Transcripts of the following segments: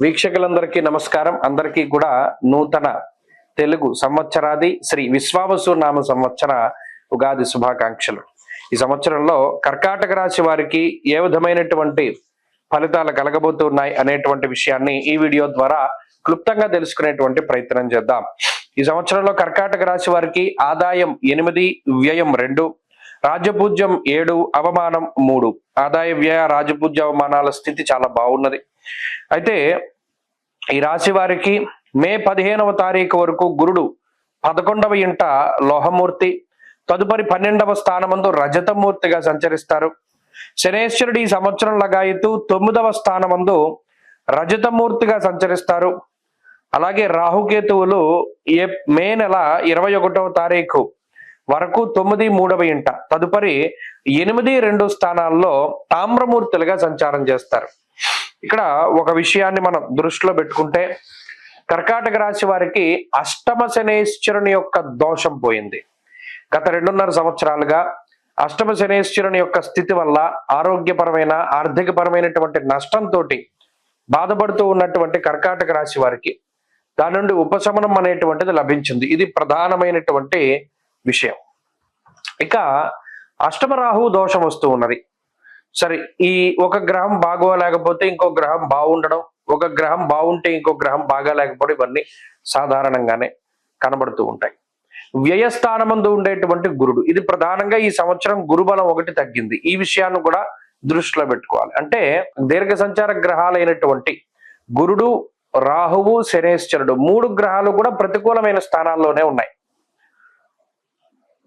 వీక్షకులందరికీ నమస్కారం. అందరికీ కూడా నూతన తెలుగు సంవత్సరాది శ్రీ విశ్వావసు నామ సంవత్సర ఉగాది శుభాకాంక్షలు. ఈ సంవత్సరంలో కర్కాటక రాశి వారికి ఏ విధమైనటువంటి ఫలితాలు కలగబోతున్నాయి అనేటువంటి విషయాన్ని ఈ వీడియో ద్వారా క్లుప్తంగా తెలుసుకునేటువంటి ప్రయత్నం చేద్దాం. ఈ సంవత్సరంలో కర్కాటక రాశి వారికి ఆదాయం 8, వ్యయం 2, రాజపూజ్యం 7, అవమానం 3. ఆదాయ వ్యయ రాజపూజ్య అవమానాల స్థితి చాలా బాగున్నది. అయితే ఈ రాశి వారికి మే 15వ తారీఖు వరకు గురుడు 11వ ఇంట లోహమూర్తి, తదుపరి 12వ స్థానమందు రజతమూర్తిగా సంచరిస్తారు. శనేశ్వరుడు ఈ సంవత్సరం లగాయతూ 9వ స్థానమందు రజతమూర్తిగా సంచరిస్తారు. అలాగే రాహుకేతువులు మే నెల 21వ తారీఖు వరకు 9, 3వ ఇంట, తదుపరి 8, 2 స్థానాల్లో తామ్రమూర్తులుగా సంచారం చేస్తారు. ఇక్కడ ఒక విషయాన్ని మనం దృష్టిలో పెట్టుకుంటే కర్కాటక రాశి వారికి అష్టమ శనేశ్వరుని యొక్క దోషం పోయింది. గత 2.5 సంవత్సరాలుగా అష్టమ శనేశ్వరుని యొక్క స్థితి వల్ల ఆరోగ్యపరమైన ఆర్థికపరమైనటువంటి నష్టంతో బాధపడుతూ ఉన్నటువంటి కర్కాటక రాశి వారికి దాని నుండి ఉపశమనం అనేటువంటిది లభించింది. ఇది ప్రధానమైనటువంటి విషయం. ఇక అష్టమ రాహు దోషం వస్తూ ఉన్నది. సరే, ఈ ఒక గ్రహం బాగోలేకపోతే ఇంకో గ్రహం బాగుండడం, ఒక గ్రహం బాగుంటే ఇంకో గ్రహం బాగాలేకపోవడం, ఇవన్నీ సాధారణంగానే కనబడుతూ ఉంటాయి. వ్యయస్థానమందు ఉండేటువంటి గురుడు, ఇది ప్రధానంగా ఈ సంవత్సరం గురుబలం 1 తగ్గింది. ఈ విషయాన్ని కూడా దృష్టిలో పెట్టుకోవాలి. అంటే దీర్ఘ సంచార గ్రహాలైనటువంటి గురుడు, రాహువు, శనేశ్వరుడు 3 గ్రహాలు కూడా ప్రతికూలమైన స్థానాల్లోనే ఉన్నాయి.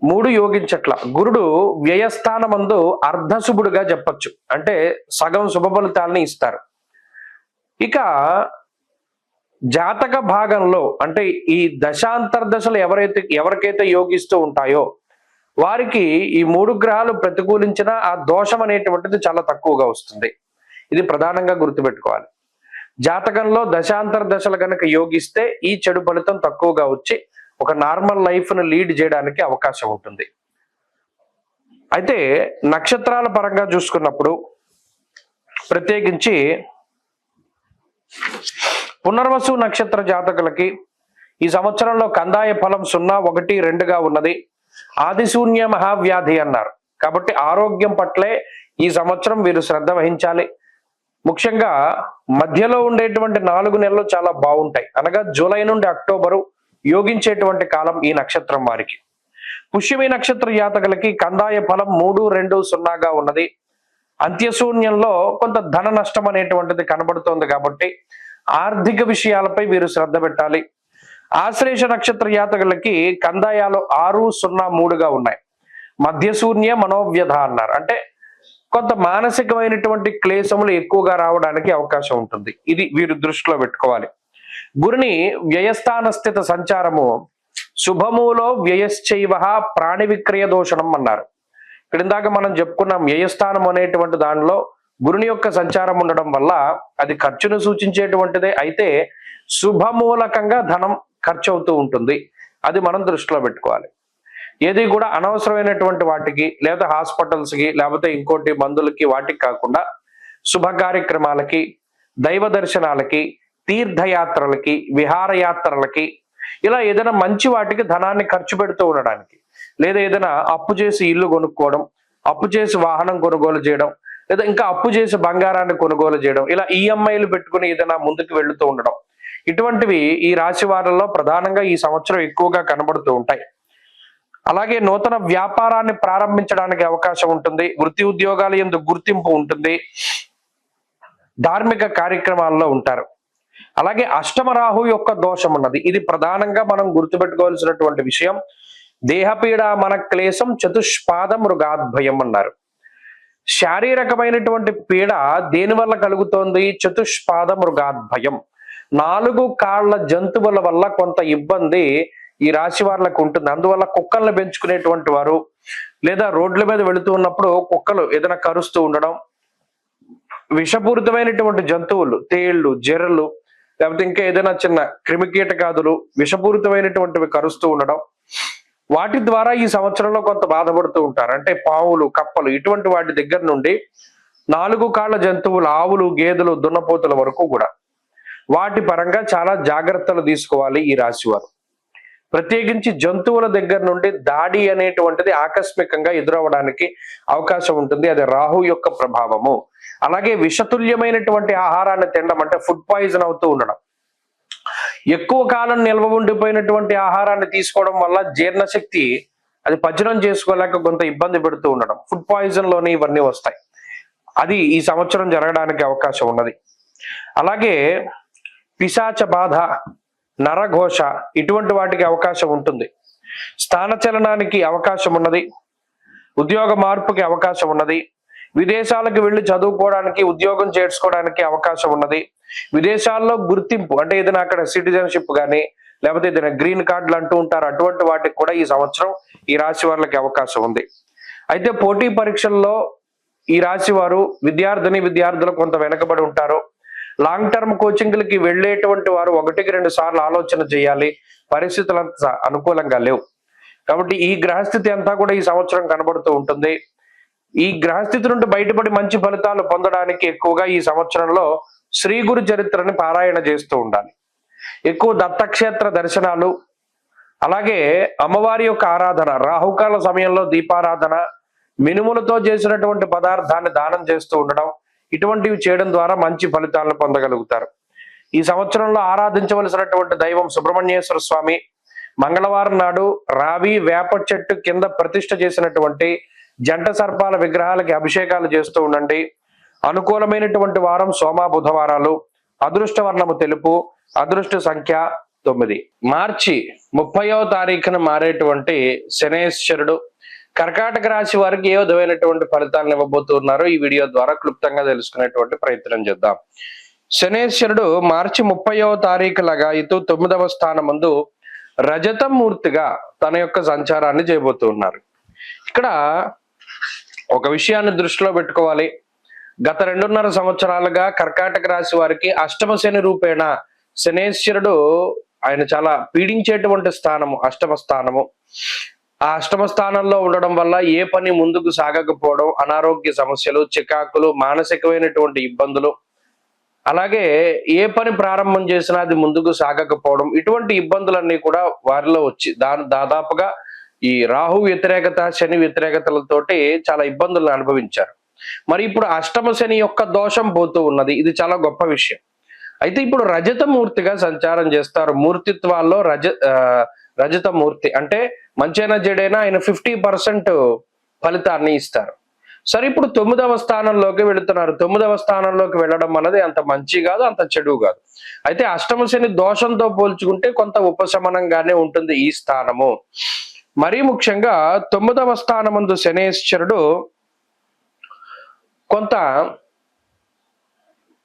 3 యోగించట్ల. గురుడు వ్యయస్థానమందు అర్ధశుభుడుగా చెప్పచ్చు, అంటే సగం శుభ ఫలితాలని ఇస్తారు. ఇక జాతక భాగంలో అంటే ఈ దశాంతర్దశలు ఎవరికైతే యోగిస్తూ ఉంటాయో వారికి ఈ 3 గ్రహాలు ప్రతికూలించినా ఆ దోషం అనేటువంటిది చాలా తక్కువగా వస్తుంది. ఇది ప్రధానంగా గుర్తుపెట్టుకోవాలి. జాతకంలో దశాంతర్దశలు కనుక యోగిస్తే ఈ చెడు ఫలితం తక్కువగా వచ్చి ఒక నార్మల్ లైఫ్ ను లీడ్ చేయడానికి అవకాశం ఉంటుంది. అయితే నక్షత్రాల పరంగా చూసుకున్నప్పుడు ప్రత్యేకించి పునర్వసు నక్షత్ర జాతకులకి ఈ సంవత్సరంలో కందాయ ఫలం 0, 1, 2గా ఉన్నది. ఆదిశూన్య మహావ్యాధి అన్నారు. కాబట్టి ఆరోగ్యం పట్లే ఈ సంవత్సరం వీరు శ్రద్ధ వహించాలి. ముఖ్యంగా మధ్యలో ఉండేటువంటి 4 నెలలు చాలా బాగుంటాయి. అనగా జూలై నుండి అక్టోబరు యోగించేటువంటి కాలం ఈ నక్షత్రం వారికి. పుష్యమి నక్షత్ర జాతకులకి కందాయ ఫలం 3, 2, 0గా ఉన్నది. అంత్యశూన్యంలో కొంత ధన నష్టం అనేటువంటిది కనబడుతోంది. కాబట్టి ఆర్థిక విషయాలపై వీరు శ్రద్ధ పెట్టాలి. ఆశ్లేష నక్షత్ర జాతకులకి కందాయాలు 6, 0, 3గా ఉన్నాయి. మధ్యశూన్య మనోవ్యధ అన్నారు. అంటే కొంత మానసికమైనటువంటి క్లేశములు ఎక్కువగా రావడానికి అవకాశం ఉంటుంది. ఇది వీరు దృష్టిలో పెట్టుకోవాలి. గురుని వ్యయస్థాన స్థిత సంచారము శుభములో వ్యయశ్చైవ ప్రాణి విక్రయ దోషణం అన్నారు. ఇక్కడ ఇందాక మనం చెప్పుకున్నాం, వ్యయస్థానం అనేటువంటి దానిలో గురుని యొక్క సంచారం ఉండడం వల్ల అది ఖర్చును సూచించేటువంటిదే. అయితే శుభమూలకంగా ధనం ఖర్చు అవుతూ ఉంటుంది. అది మనం దృష్టిలో పెట్టుకోవాలి. ఏది కూడా అనవసరమైనటువంటి వాటికి, లేదా హాస్పిటల్స్కి, లేకపోతే ఇంకోటి మందులకి, వాటికి కాకుండా శుభ కార్యక్రమాలకి, దైవ దర్శనాలకి, తీర్థయాత్రలకి, విహారయాత్రలకి, ఇలా ఏదైనా మంచి వాటికి ధనాన్ని ఖర్చు పెడుతూ ఉండడానికి, లేదా ఏదైనా అప్పు చేసి ఇల్లు కొనుక్కోవడం, అప్పు చేసి వాహనం కొనుగోలు చేయడం, లేదా ఇంకా అప్పు చేసి బంగారాన్ని కొనుగోలు చేయడం, ఇలా ఈఎంఐలు పెట్టుకుని ఏదైనా ముందుకు వెళుతూ ఉండడం, ఇటువంటివి ఈ రాశి వారిలో ప్రధానంగా ఈ సంవత్సరం ఎక్కువగా కనబడుతూ ఉంటాయి. అలాగే నూతన వ్యాపారాన్ని ప్రారంభించడానికి అవకాశం ఉంటుంది. వృత్తి ఉద్యోగాల యందు గుర్తింపు ఉంటుంది. ధార్మిక కార్యక్రమాల్లో ఉంటారు. అలాగే అష్టమ రాహు యొక్క దోషం ఉన్నది. ఇది ప్రధానంగా మనం గుర్తుపెట్టుకోవాల్సినటువంటి విషయం. దేహపీడ మన క్లేశం చతుష్పాద మృగాద్భయం అన్నారు. శారీరకమైనటువంటి పీడ దేని వల్ల కలుగుతోంది? చతుష్పాద మృగాద్భయం. 4 కాళ్ల జంతువుల వల్ల కొంత ఇబ్బంది ఈ రాశి వారికి ఉంటుంది. అందువల్ల కుక్కలను పెంచుకునేటువంటి వారు, లేదా రోడ్ల మీద వెళుతూ ఉన్నప్పుడు కుక్కలు ఏదైనా కరుస్తూ ఉండడం, విషపూరితమైనటువంటి జంతువులు, తేళ్లు, జెర్రలు, లేకపోతే ఇంకా ఏదైనా చిన్న క్రిమికీటకాదులు విషపూరితమైనటువంటివి కరుస్తూ ఉండడం, వాటి ద్వారా ఈ సంవత్సరంలో కొంత బాధపడుతూ ఉంటారు. అంటే పావులు, కప్పలు, ఇటువంటి వాటి దగ్గర నుండి 4 కాళ్ల జంతువులు, ఆవులు, గేదెలు, దున్నపోతుల వరకు కూడా వాటి పరంగా చాలా జాగ్రత్తలు తీసుకోవాలి ఈ రాశి వారు. ప్రత్యేకించి జంతువుల దగ్గర నుండి దాడి అనేటువంటిది ఆకస్మికంగా ఎదురవడానికి అవకాశం ఉంటుంది. అది రాహు యొక్క ప్రభావము. అలాగే విషతుల్యమైనటువంటి ఆహారాన్ని తినడం, అంటే ఫుడ్ పాయిజన్ అవుతూ ఉండడం, ఎక్కువ కాలం నిల్వ ఉండిపోయినటువంటి ఆహారాన్ని తీసుకోవడం వల్ల జీర్ణశక్తి అది పచనం చేసుకోలేక కొంత ఇబ్బంది పెడుతూ ఉండడం, ఫుడ్ పాయిజన్ లోని ఇవన్నీ వస్తాయి. అది ఈ సంవత్సరం జరగడానికి అవకాశం ఉన్నది. అలాగే పిశాచ బాధ, నరఘోష ఇటువంటి వాటికి అవకాశం ఉంటుంది. స్థానచలనానికి అవకాశం ఉన్నది. ఉద్యోగ మార్పుకి అవకాశం ఉన్నది. విదేశాలకు వెళ్ళి చదువుకోవడానికి, ఉద్యోగం చేసుకోవడానికి అవకాశం ఉన్నది. విదేశాల్లో గుర్తింపు, అంటే ఏదైనా అక్కడ సిటిజన్షిప్ కానీ లేకపోతే ఏదైనా గ్రీన్ కార్డులు అంటూ ఉంటారు, అటువంటి వాటికి కూడా ఈ సంవత్సరం ఈ రాశి వారికి అవకాశం ఉంది. అయితే పోటీ పరీక్షల్లో ఈ రాశి వారు విద్యార్థులు కొంత వెనకబడి ఉంటారు. లాంగ్ టర్మ్ కోచింగ్లకి వెళ్ళేటువంటి వారు 1-2 సార్లు ఆలోచన చేయాలి. పరిస్థితులు అంత అనుకూలంగా లేవు. కాబట్టి ఈ గ్రహస్థితి అంతా కూడా ఈ సంవత్సరం కనబడుతూ ఉంటుంది. ఈ గ్రహస్థితి నుండి బయటపడి మంచి ఫలితాలు పొందడానికి ఎక్కువగా ఈ సంవత్సరంలో శ్రీ గురు చరిత్రని పారాయణ చేస్తూ ఉండాలి. ఎక్కువ దత్తక్షేత్ర దర్శనాలు, అలాగే అమ్మవారి యొక్క ఆరాధన, రాహుకాల సమయంలో దీపారాధన, మినుములతో చేసినటువంటి పదార్థాన్ని దానం చేస్తూ ఉండడం, ఇటువంటివి చేయడం ద్వారా మంచి ఫలితాలను పొందగలుగుతారు. ఈ సంవత్సరంలో ఆరాధించవలసినటువంటి దైవం సుబ్రహ్మణ్యేశ్వర స్వామి. మంగళవారం నాడు రావి వేప చెట్టు కింద ప్రతిష్ఠ చేసినటువంటి జంట సర్పాల విగ్రహాలకి అభిషేకాలు చేస్తూ ఉండండి. అనుకూలమైనటువంటి వారం సోమ బుధవారాలు. అదృష్ట వర్ణము తెలుపు. అదృష్ట సంఖ్య 9. మార్చి 30వ తారీఖున మారేటువంటి శనేశ్వరుడు కర్కాటక రాశి వారికి ఏ విధమైనటువంటి ఫలితాలను ఇవ్వబోతున్నారు ఈ వీడియో ద్వారా క్లుప్తంగా తెలుసుకునేటువంటి ప్రయత్నం చేద్దాం. శనేశ్వరుడు మార్చి 30వ తారీఖు లగాయితూ 9వ స్థానం ముందు రజత మూర్తిగా తన యొక్క సంచారాన్ని చేయబోతున్నారు. ఇక్కడ ఒక విషయాన్ని దృష్టిలో పెట్టుకోవాలి. గత 2.5 సంవత్సరాలుగా కర్కాటక రాశి వారికి అష్టమ శని రూపేణ శనేశ్వరుడు ఆయన చాలా పీడించేటువంటి స్థానము అష్టమ స్థానము. ఆ అష్టమ స్థానంలో ఉండడం వల్ల ఏ పని ముందుకు సాగకపోవడం, అనారోగ్య సమస్యలు, చికాకులు, మానసికమైనటువంటి ఇబ్బందులు, అలాగే ఏ పని ప్రారంభం చేసినా అది ముందుకు సాగకపోవడం, ఇటువంటి ఇబ్బందులన్నీ కూడా వారిలో వచ్చి దాదాపుగా ఈ రాహు వ్యతిరేకత, శని వ్యతిరేకతలతోటి చాలా ఇబ్బందులను అనుభవించారు. మరి ఇప్పుడు అష్టమ శని యొక్క దోషం పోతూ ఉన్నది. ఇది చాలా గొప్ప విషయం. అయితే ఇప్పుడు రజత మూర్తిగా సంచారం చేస్తారు. మూర్తిత్వాల్లో రజత మూర్తి అంటే మంచైనా చెడైనా ఆయన 50% ఫలితాన్ని ఇస్తారు. సరే, ఇప్పుడు 9వ స్థానంలోకి వెళుతున్నారు. 9వ స్థానంలోకి వెళ్ళడం అన్నది అంత మంచి కాదు, అంత చెడు కాదు. అయితే అష్టమ శని దోషంతో పోల్చుకుంటే కొంత ఉపశమనంగానే ఉంటుంది ఈ స్థానము. మరీ ముఖ్యంగా 9వ స్థానమందు శనేశ్వరుడు కొంత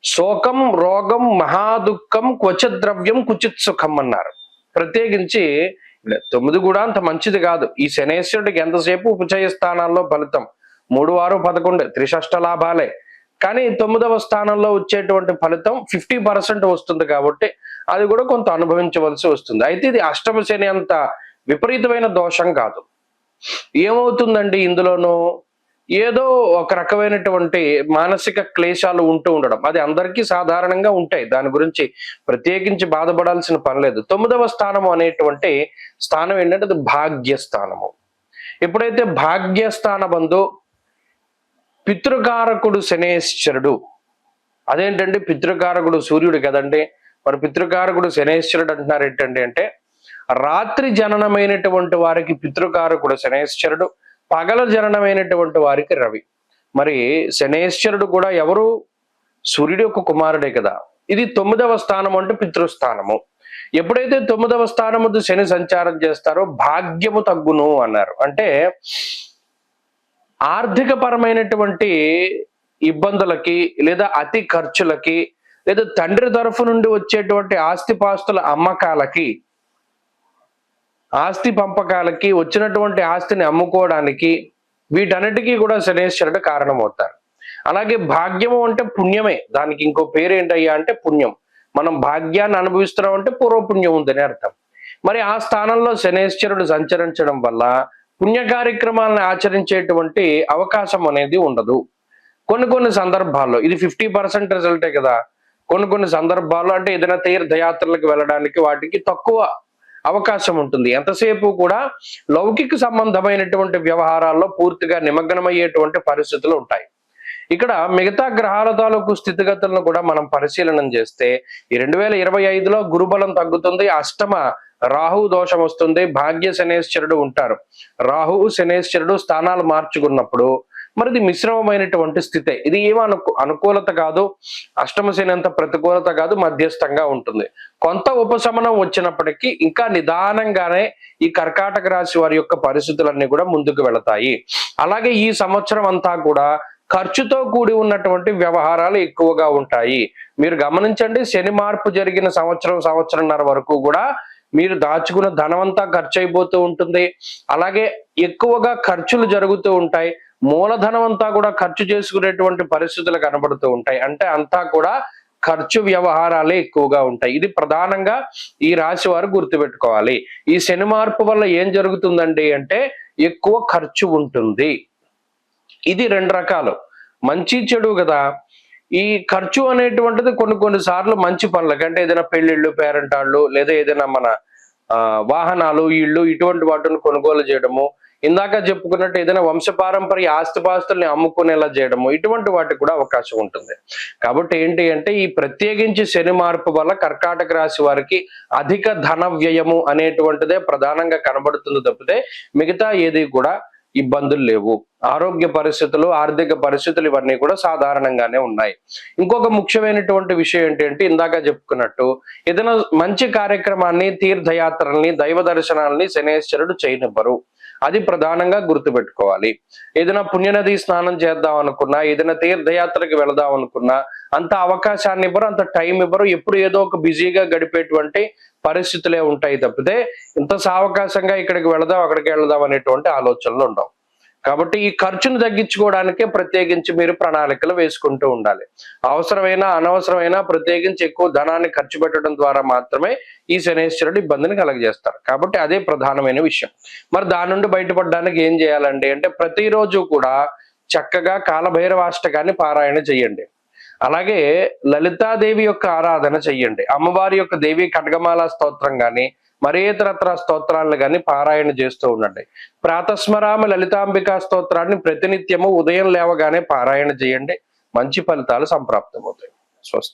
శోకం, రోగం, మహాదుఃఖం, క్వచిత్ ద్రవ్యం, కుచిత్ సుఖం అన్నారు. ప్రత్యేకించి 9 కూడా అంత మంచిది కాదు. ఈ శనేశ్వరుడికి ఎంతసేపు ఉపచయ స్థానాల్లో ఫలితం 3, 6, 11 త్రిషష్ట లాభాలే. కానీ 9వ స్థానంలో వచ్చేటువంటి ఫలితం 50% వస్తుంది కాబట్టి అది కూడా కొంత అనుభవించవలసి వస్తుంది. అయితే ఇది అష్టమ శని అంత విపరీతమైన దోషం కాదు. ఏమవుతుందండి ఇందులోనూ ఏదో ఒక రకమైనటువంటి మానసిక క్లేశాలు ఉంటూ ఉండడం, అది అందరికీ సాధారణంగా ఉంటాయి. దాని గురించి ప్రత్యేకించి బాధపడాల్సిన పని లేదు. 9వ స్థానము అనేటువంటి స్థానం ఏంటంటే అది భాగ్యస్థానము. ఎప్పుడైతే భాగ్యస్థాన బంధు పితృకారకుడు శనేశ్వరుడు, అదేంటండి పితృకారకుడు సూర్యుడు కదండి, మరి పితృకారకుడు శనేశ్వరుడు అంటున్నారు ఏంటండి అంటే రాత్రి జననమైనటువంటి వారికి పితృకారకుడు శనేశ్వరుడు, పగల జననమైనటువంటి వారికి రవి. మరి శనేశ్వరుడు కూడా ఎవరు? సూర్యుడి యొక్క కుమారుడే కదా. ఇది 9వ స్థానం అంటే పితృస్థానము. ఎప్పుడైతే 9వ స్థానం ముందు శని సంచారం చేస్తారో భాగ్యము తగ్గును అన్నారు. అంటే ఆర్థిక పరమైనటువంటి ఇబ్బందులకి, లేదా అతి ఖర్చులకి, లేదా తండ్రి తరఫు నుండి వచ్చేటువంటి ఆస్తిపాస్తుల అమ్మకాలకి, ఆస్తి పంపకాలకి, వచ్చినటువంటి ఆస్తిని అమ్ముకోవడానికి, వీటన్నిటికీ కూడా శనేశ్వరుడు కారణమవుతారు. అలాగే భాగ్యము అంటే పుణ్యమే. దానికి ఇంకో పేరు ఏంటయ్యా అంటే పుణ్యం. మనం భాగ్యాన్ని అనుభవిస్తున్నాం అంటే పూర్వపుణ్యం ఉందని అర్థం. మరి ఆ స్థానంలో శనేశ్వరుడు సంచరించడం వల్ల పుణ్య కార్యక్రమాలను ఆచరించేటువంటి అవకాశం అనేది ఉండదు. కొన్ని సందర్భాల్లో ఇది 50% రిజల్టే కదా. కొన్ని సందర్భాల్లో అంటే ఏదైనా తీర్థయాత్రలకు వెళ్ళడానికి వాటికి తక్కువ అవకాశం ఉంటుంది. ఎంతసేపు కూడా లౌకిక సంబంధమైనటువంటి వ్యవహారాల్లో పూర్తిగా నిమగ్నమయ్యేటువంటి పరిస్థితులు ఉంటాయి. ఇక్కడ మిగతా గ్రహాల తాలూకు స్థితిగతులను కూడా మనం పరిశీలనం చేస్తే ఈ 2025లో గురుబలం తగ్గుతుంది, అష్టమ రాహు దోషం వస్తుంది, భాగ్య శనేశ్వరుడు ఉంటారు. రాహు శనేశ్వరుడు స్థానాలు మార్చుకున్నప్పుడు మరి ఇది మిశ్రమమైనటువంటి స్థితే. ఇది ఏమో అనుకూలత కాదు, అష్టమ శని అంత ప్రతికూలత కాదు, మధ్యస్థంగా ఉంటుంది. కొంత ఉపశమనం వచ్చినప్పటికీ ఇంకా నిదానంగానే ఈ కర్కాటక రాశి వారి యొక్క పరిస్థితులన్నీ కూడా ముందుకు వెళతాయి. అలాగే ఈ సంవత్సరం అంతా కూడా ఖర్చుతో కూడి ఉన్నటువంటి వ్యవహారాలు ఎక్కువగా ఉంటాయి. మీరు గమనించండి, శని మార్పు జరిగిన సంవత్సరంన్నర వరకు కూడా మీరు దాచుకున్న ధనమంతా ఖర్చు అయిపోతూ ఉంటుంది. అలాగే ఎక్కువగా ఖర్చులు జరుగుతూ ఉంటాయి. మూలధనం అంతా కూడా ఖర్చు చేసుకునేటువంటి పరిస్థితులు కనబడుతూ ఉంటాయి. అంటే అంతా కూడా ఖర్చు వ్యవహారాలే ఎక్కువగా ఉంటాయి. ఇది ప్రధానంగా ఈ రాశి వారు గుర్తుపెట్టుకోవాలి. ఈ శని మార్పు వల్ల ఏం జరుగుతుందండి అంటే ఎక్కువ ఖర్చు ఉంటుంది. ఇది రెండు రకాలు, మంచి చెడు కదా. ఈ ఖర్చు అనేటువంటిది కొన్ని సార్లు మంచి పనులకి, అంటే ఏదైనా పెళ్లిళ్ళు, పేరెంటాళ్ళు, లేదా ఏదైనా మన వాహనాలు, ఇళ్ళు, ఇటువంటి వాటిని కొనుగోలు చేయడము, ఇందాక చెప్పుకున్నట్టు ఏదైనా వంశపారంపర్య ఆస్తిపాస్తుల్ని అమ్ముకునేలా చేయడము, ఇటువంటి వాటికి కూడా అవకాశం ఉంటుంది. కాబట్టి ఏంటి అంటే ఈ ప్రత్యేకించి శని మార్పు వల్ల కర్కాటక రాశి వారికి అధిక ధన వ్యయము అనేటువంటిదే ప్రధానంగా కనబడుతుంది తప్పితే మిగతా ఏది కూడా ఇబ్బందులు లేవు. ఆరోగ్య పరిస్థితులు, ఆర్థిక పరిస్థితులు ఇవన్నీ కూడా సాధారణంగానే ఉన్నాయి. ఇంకొక ముఖ్యమైనటువంటి విషయం ఏంటంటే ఇందాక చెప్పుకున్నట్టు ఏదైనా మంచి కార్యక్రమాన్ని, తీర్థయాత్రల్ని, దైవ దర్శనాల్ని శనేశ్వరుడు చేయనివ్వరు. అది ప్రధానంగా గుర్తుపెట్టుకోవాలి. ఏదైనా పుణ్యనది స్నానం చేద్దాం అనుకున్నా, ఏదైనా తీర్థయాత్రకి వెళదాం అనుకున్నా అంత అవకాశాన్ని ఇవ్వరు, అంత టైం ఇవ్వరు. ఎప్పుడు ఏదో ఒక బిజీగా గడిపేటువంటి పరిస్థితులే ఉంటాయి తప్పితే ఇంత సావకాశంగా ఇక్కడికి వెళదాం, అక్కడికి వెళదాం అనేటువంటి ఆలోచనలు ఉండవు. కాబట్టి ఈ ఖర్చును తగ్గించుకోవడానికే ప్రత్యేకించి మీరు ప్రణాళికలు వేసుకుంటూ ఉండాలి. అవసరమైన అనవసరమైన ప్రత్యేకించి ఎక్కువ ధనాన్ని ఖర్చు పెట్టడం ద్వారా మాత్రమే ఈ శనేశ్వరుడు ఇబ్బందిని కలగజేస్తారు. కాబట్టి అదే ప్రధానమైన విషయం. మరి దాని నుండి బయటపడడానికి ఏం చేయాలండి అంటే ప్రతిరోజు కూడా చక్కగా కాలభైరవాష్టకాన్ని పారాయణ చెయ్యండి. అలాగే లలితాదేవి యొక్క ఆరాధన చెయ్యండి. అమ్మవారి యొక్క దేవి ఖడ్గమాల స్తోత్రం గాని, మరే ఇతరత్ర స్తోత్రాలను కానీ పారాయణ చేస్తూ ఉండండి. ప్రాతస్మరామ లలితాంబికా స్తోత్రాన్ని ప్రతినిత్యము ఉదయం లేవగానే పారాయణ చేయండి. మంచి ఫలితాలు సంప్రాప్తమవుతాయి. స్వస్తి.